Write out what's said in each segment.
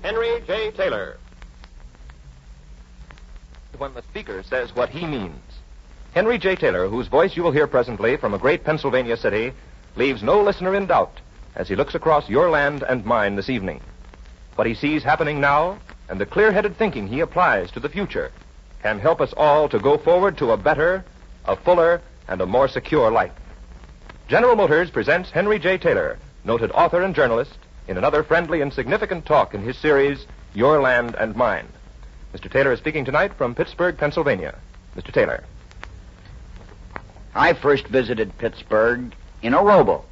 Henry J. Taylor. When the speaker says what he means. Henry J. Taylor, whose voice you will hear presently from a great Pennsylvania city, leaves no listener in doubt as he looks across your land and mine this evening. What he sees happening now and the clear-headed thinking he applies to the future can help us all to go forward to a better, a fuller, and a more secure life. General Motors presents Henry J. Taylor, noted author and journalist, in another friendly and significant talk in his series, Your Land and Mine. Mr. Taylor is speaking tonight from Pittsburgh, Pennsylvania. Mr. Taylor. I first visited Pittsburgh in a rowboat.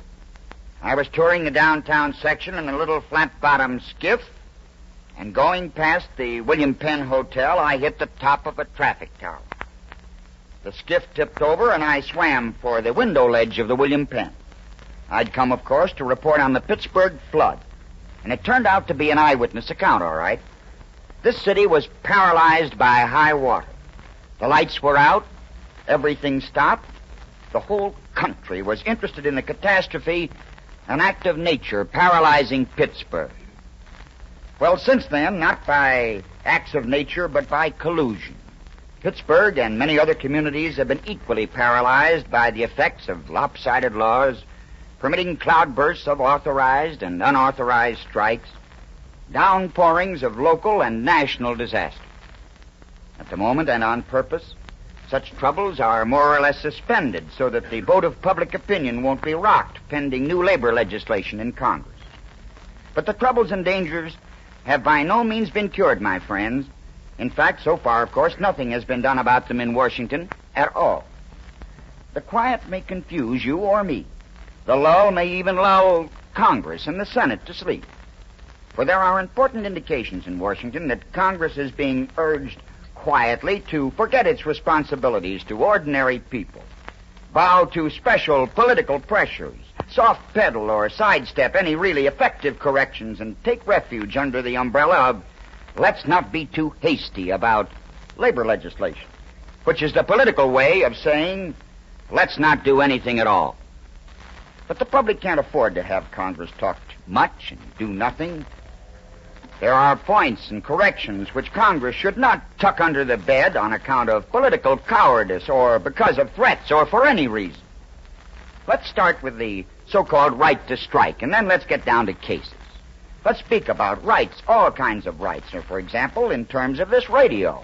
I was touring the downtown section in a little flat-bottomed skiff, and going past the William Penn Hotel, I hit the top of a traffic tower. The skiff tipped over, and I swam for the window ledge of the William Penn. I'd come, of course, to report on the Pittsburgh flood, and it turned out to be an eyewitness account, all right. This city was paralyzed by high water. The lights were out, everything stopped. The whole country was interested in the catastrophe, an act of nature paralyzing Pittsburgh. Well, since then, not by acts of nature, but by collusion, Pittsburgh and many other communities have been equally paralyzed by the effects of lopsided laws permitting cloudbursts of authorized and unauthorized strikes, downpourings of local and national disaster. At the moment, and on purpose, such troubles are more or less suspended so that the boat of public opinion won't be rocked pending new labor legislation in Congress. But the troubles and dangers have by no means been cured, my friends. In fact, so far, of course, nothing has been done about them in Washington at all. The quiet may confuse you or me. The lull may even lull Congress and the Senate to sleep. For there are important indications in Washington that Congress is being urged quietly to forget its responsibilities to ordinary people, bow to special political pressures, soft pedal or sidestep any really effective corrections, and take refuge under the umbrella of let's not be too hasty about labor legislation, which is the political way of saying let's not do anything at all. But the public can't afford to have Congress talk much and do nothing. There are points and corrections which Congress should not tuck under the bed on account of political cowardice or because of threats or for any reason. Let's start with the so-called right to strike, and then let's get down to cases. Let's speak about rights, all kinds of rights, or for example, in terms of this radio.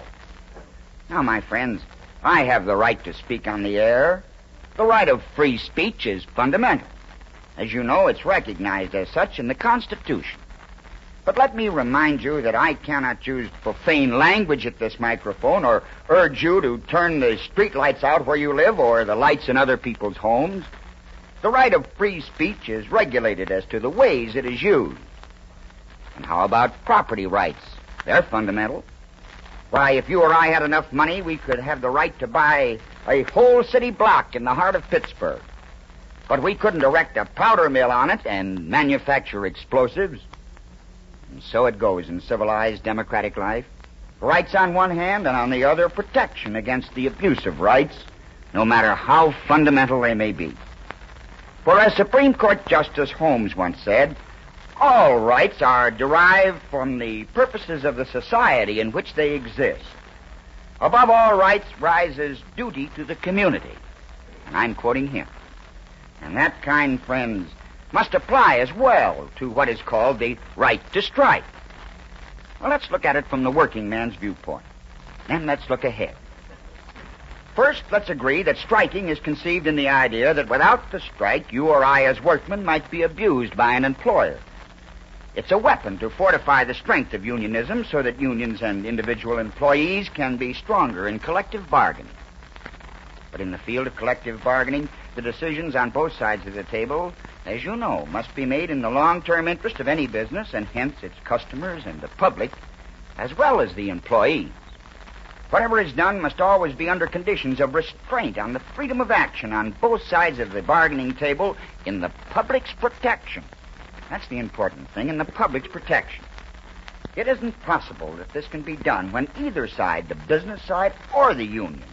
Now, my friends, I have the right to speak on the air. The right of free speech is fundamental. As you know, it's recognized as such in the Constitution. But let me remind you that I cannot use profane language at this microphone or urge you to turn the street lights out where you live or the lights in other people's homes. The right of free speech is regulated as to the ways it is used. And how about property rights? They're fundamental. Why, if you or I had enough money, we could have the right to buy a whole city block in the heart of Pittsburgh. But we couldn't erect a powder mill on it and manufacture explosives. And so it goes in civilized democratic life. Rights on one hand, and on the other, protection against the abuse of rights, no matter how fundamental they may be. For as Supreme Court Justice Holmes once said, all rights are derived from the purposes of the society in which they exist. Above all rights rises duty to the community. And I'm quoting him. And that, kind friends, must apply as well to what is called the right to strike. Well, let's look at it from the working man's viewpoint. Then let's look ahead. First, let's agree that striking is conceived in the idea that without the strike, you or I as workmen might be abused by an employer. It's a weapon to fortify the strength of unionism so that unions and individual employees can be stronger in collective bargaining. But in the field of collective bargaining, the decisions on both sides of the table, as you know, must be made in the long-term interest of any business and hence its customers and the public, as well as the employees. Whatever is done must always be under conditions of restraint on the freedom of action on both sides of the bargaining table in the public's protection. That's the important thing, in the public's protection. It isn't possible that this can be done when either side, the business side or the union,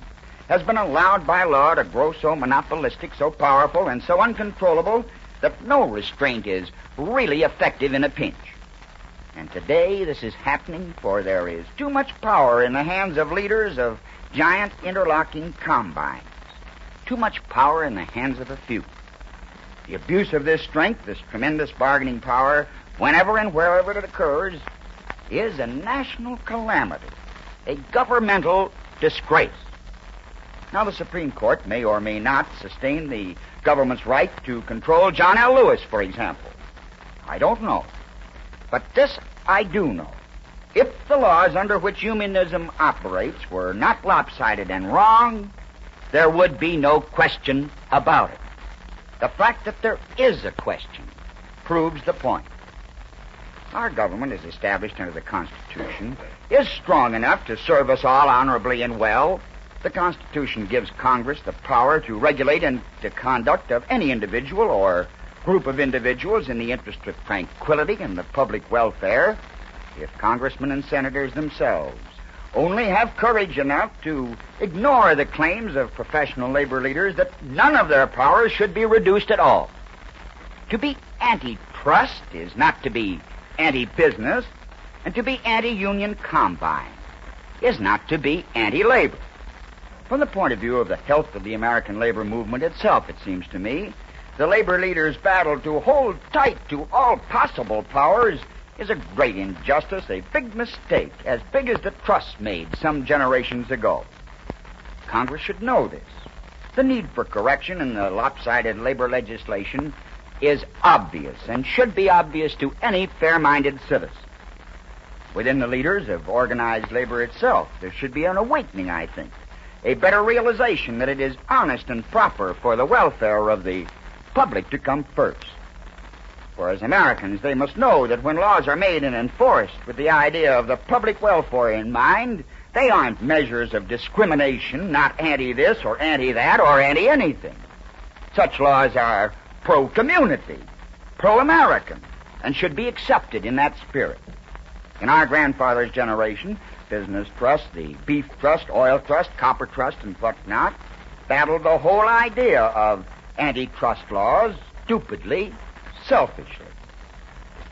has been allowed by law to grow so monopolistic, so powerful, and so uncontrollable that no restraint is really effective in a pinch. And And today this is happening, for there is too much power in the hands of leaders of giant interlocking combines. Too much power in the hands of a few. The abuse of this strength, this tremendous bargaining power, whenever and wherever it occurs, is a national calamity, a governmental disgrace. Now, the Supreme Court may or may not sustain the government's right to control John L. Lewis, for example. I don't know. But this I do know. If the laws under which unionism operates were not lopsided and wrong, there would be no question about it. The fact that there is a question proves the point. Our government, as established under the Constitution, is strong enough to serve us all honorably and well. The Constitution gives Congress the power to regulate the conduct of any individual or group of individuals in the interest of tranquility and the public welfare, if congressmen and senators themselves only have courage enough to ignore the claims of professional labor leaders that none of their powers should be reduced at all. To be antitrust is not to be anti-business, and to be anti-union combine is not to be anti-labor. From the point of view of the health of the American labor movement itself, it seems to me, the labor leaders' battle to hold tight to all possible powers is a great injustice, a big mistake, as big as the trusts made some generations ago. Congress should know this. The need for correction in the lopsided labor legislation is obvious and should be obvious to any fair-minded citizen. Within the leaders of organized labor itself, there should be an awakening, I think, a better realization that it is honest and proper for the welfare of the public to come first. For as Americans, they must know that when laws are made and enforced with the idea of the public welfare in mind, they aren't measures of discrimination, not anti-this or anti-that or anti-anything. Such laws are pro-community, pro-American, and should be accepted in that spirit. In our grandfather's generation, business trust, the beef trust, oil trust, copper trust, and whatnot, battled the whole idea of antitrust laws stupidly, selfishly.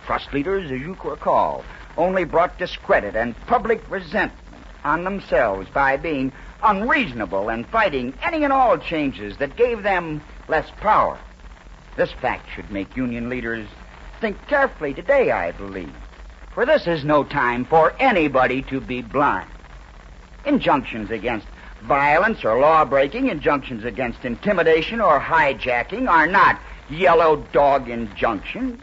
Trust leaders, as you recall, only brought discredit and public resentment on themselves by being unreasonable and fighting any and all changes that gave them less power. This fact should make union leaders think carefully today, I believe, for this is no time for anybody to be blind. Injunctions against violence or law-breaking, injunctions against intimidation or hijacking are not yellow dog injunctions.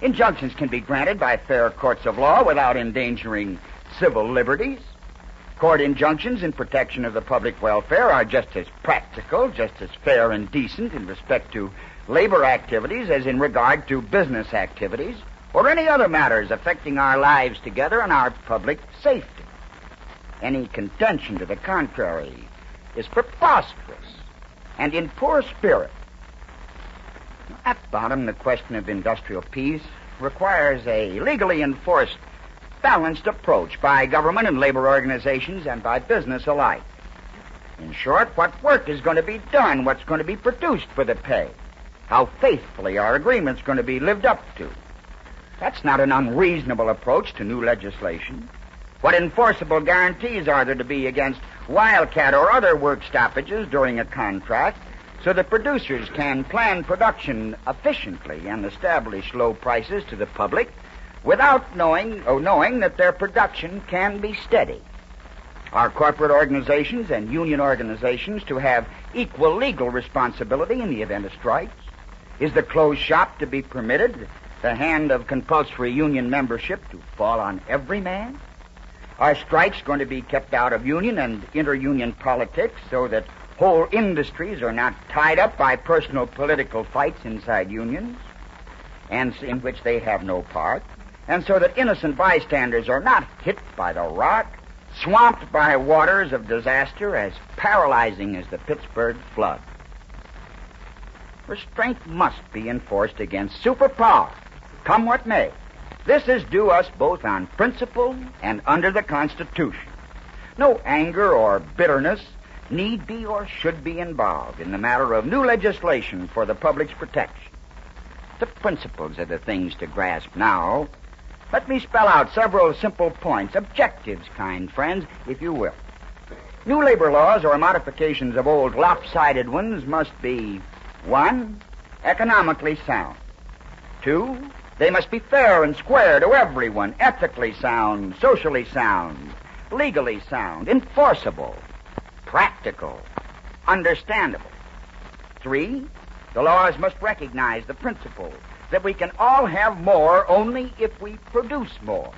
Injunctions can be granted by fair courts of law without endangering civil liberties. Court injunctions in protection of the public welfare are just as practical, just as fair and decent in respect to labor activities as in regard to business activities or any other matters affecting our lives together and our public safety. Any contention to the contrary is preposterous and in poor spirit. At bottom, the question of industrial peace requires a legally enforced, balanced approach by government and labor organizations and by business alike. In short, what work is going to be done, what's going to be produced for the pay, how faithfully are agreements going to be lived up to. That's not an unreasonable approach to new legislation. What enforceable guarantees are there to be against wildcat or other work stoppages during a contract so that producers can plan production efficiently and establish low prices to the public without knowing that their production can be steady? Are corporate organizations and union organizations to have equal legal responsibility in the event of strikes? Is the closed shop to be permitted, the hand of compulsory union membership to fall on every man? Are strikes going to be kept out of union and inter-union politics so that whole industries are not tied up by personal political fights inside unions, and in which they have no part, and so that innocent bystanders are not hit by the rot, swamped by waters of disaster as paralyzing as the Pittsburgh flood? Restraint must be enforced against superpower, come what may. This is due us both on principle and under the Constitution. No anger or bitterness need be or should be involved in the matter of new legislation for the public's protection. The principles are the things to grasp now. Let me spell out several simple points, objectives, kind friends, if you will. New labor laws or modifications of old lopsided ones must be, 1, economically sound. 2, they must be fair and square to everyone, ethically sound, socially sound, legally sound, enforceable, practical, understandable. 3, the laws must recognize the principle that we can all have more only if we produce more.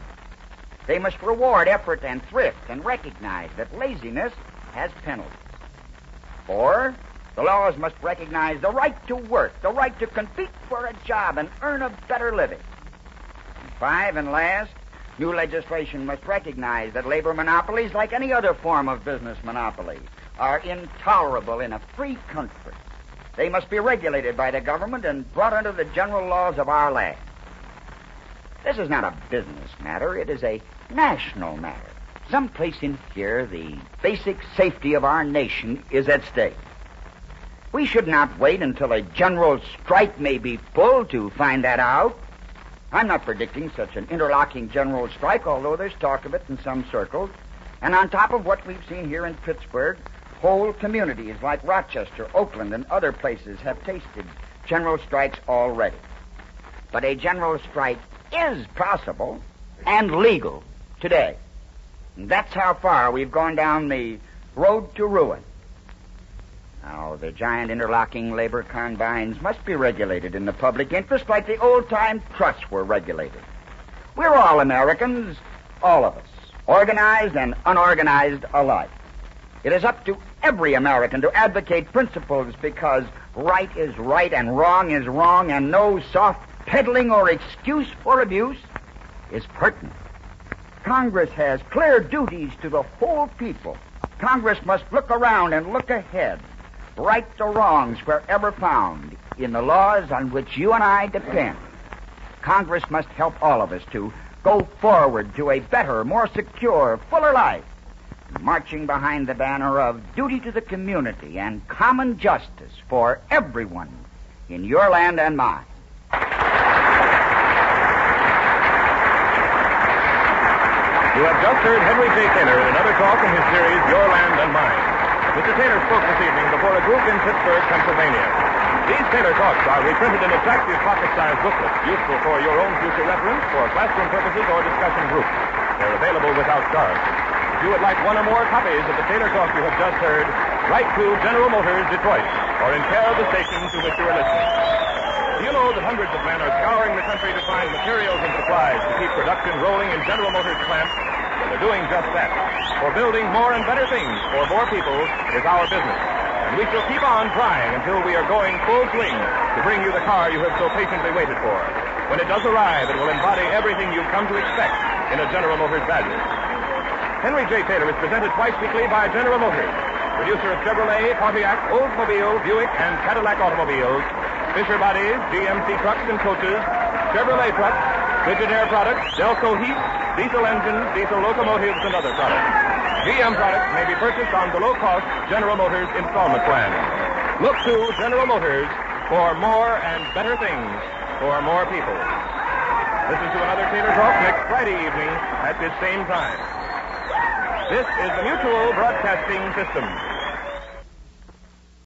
They must reward effort and thrift and recognize that laziness has penalties. 4, the laws must recognize the right to work, the right to compete for a job and earn a better living. And 5, and last, new legislation must recognize that labor monopolies, like any other form of business monopoly, are intolerable in a free country. They must be regulated by the government and brought under the general laws of our land. This is not a business matter. It is a national matter. Someplace in here, the basic safety of our nation is at stake. We should not wait until a general strike may be pulled to find that out. I'm not predicting such an interlocking general strike, although there's talk of it in some circles. And on top of what we've seen here in Pittsburgh, whole communities like Rochester, Oakland, and other places have tasted general strikes already. But a general strike is possible and legal today. And that's how far we've gone down the road to ruin. Now, the giant interlocking labor combines must be regulated in the public interest like the old-time trusts were regulated. We're all Americans, all of us, organized and unorganized alike. It is up to every American to advocate principles because right is right and wrong is wrong, and no soft peddling or excuse for abuse is pertinent. Congress has clear duties to the whole people. Congress must look around and look ahead, right the wrongs wherever found in the laws on which you and I depend. Congress must help all of us to go forward to a better, more secure, fuller life, marching behind the banner of duty to the community and common justice for everyone in your land and mine. You have just heard Henry J. Taylor in another talk in his series, Your Land and Mine. Mr. Taylor spoke this evening before a group in Pittsburgh, Pennsylvania. These Taylor talks are reprinted in attractive pocket-sized booklets, useful for your own future reference, for classroom purposes, or discussion groups. They're available without charge. If you would like one or more copies of the Taylor talk you have just heard, write to General Motors, Detroit, or in care of the station to which you are listening. Do you know that hundreds of men are scouring the country to find materials and supplies to keep production rolling in General Motors plants? Well, they're doing just that. For building more and better things for more people is our business. And we shall keep on trying until we are going full swing to bring you the car you have so patiently waited for. When it does arrive, it will embody everything you've come to expect in a General Motors value. Henry J. Taylor is presented twice weekly by General Motors, producer of Chevrolet, Pontiac, Oldsmobile, Buick, and Cadillac automobiles, Fisher bodies, GMC trucks and coaches, Chevrolet trucks, Frigidaire products, Delco heat, diesel engines, diesel locomotives, and other products. GM products may be purchased on the low-cost General Motors installment plan. Look to General Motors for more and better things for more people. Listen to another Taylor Talk next Friday evening at this same time. This is the Mutual Broadcasting System.